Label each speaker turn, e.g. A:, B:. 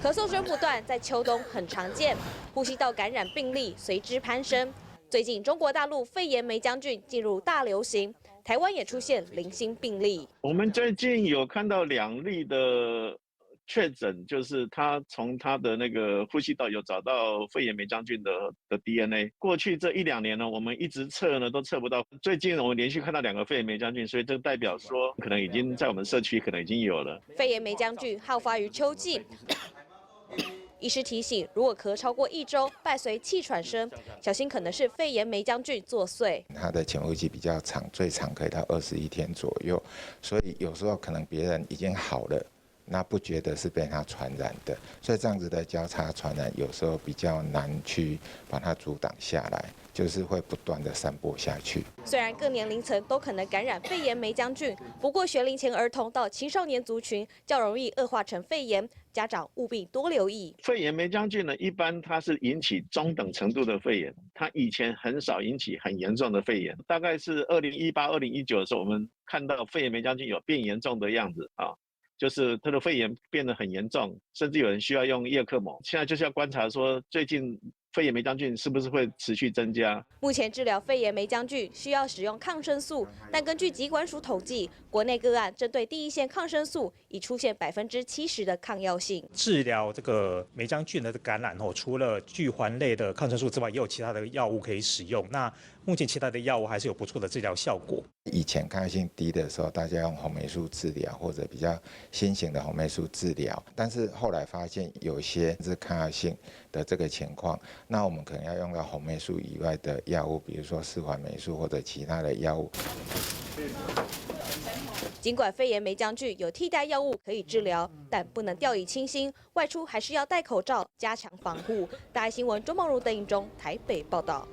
A: 咳嗽声不断，在秋冬很常见，呼吸道感染病例随之攀升。最近中国大陆肺炎梅将军进入大流行，台湾也出现零星病例。
B: 我们最近有看到2例的确诊，就是他从他的那个呼吸道有找到肺炎梅将军的 DNA。过去这1、2年呢，我们一直测呢都测不到。最近我们连续看到2个肺炎梅将军，所以这代表说可能已经在我们社区可能已经有了。
A: 肺炎梅将军好发于秋季。医师提醒，如果咳超过1周，伴随气喘声，小心可能是肺炎梅将军作祟。
C: 它的潜伏期比较长，最长可以到21天左右，所以有时候可能别人已经好了，那不觉得是被它传染的，所以这样子的交叉传染有时候比较难去把它阻挡下来，就是会不断的散播下去。
A: 虽然各年龄层都可能感染肺炎梅将军，不过学龄前儿童到青少年族群较容易恶化成肺炎，家长务必多留意。
B: 肺炎梅将军呢，一般它是引起中等程度的肺炎，它以前很少引起很严重的肺炎，大概是2018、2019的时候，我们看到肺炎梅将军有变严重的样子啊。就是他的肺炎变得很严重，甚至有人需要用叶克膜。现在就是要观察说，最近肺炎梅将军是不是会持续增加？
A: 目前治疗肺炎梅将军需要使用抗生素，但根据疾管署统计，国内个案针对第一线抗生素已出现70%的抗药性。
D: 治疗这个梅将军的感染除了聚环类的抗生素之外，也有其他的药物可以使用。那目前其他的药物还是有不错的治疗效果。
C: 以前抗药性低的时候，大家用红霉素治疗或者比较新型的红霉素治疗，但是后来发现有些是抗药性的这个情况，那我们可能要用到红霉素以外的药物，比如说四环霉素或者其他的药物。
A: 尽管肺炎梅将军有替代药物可以治疗，但不能掉以轻心，外出还是要戴口罩，加强防护。大爱新闻周梦如、邓颖中台北报道。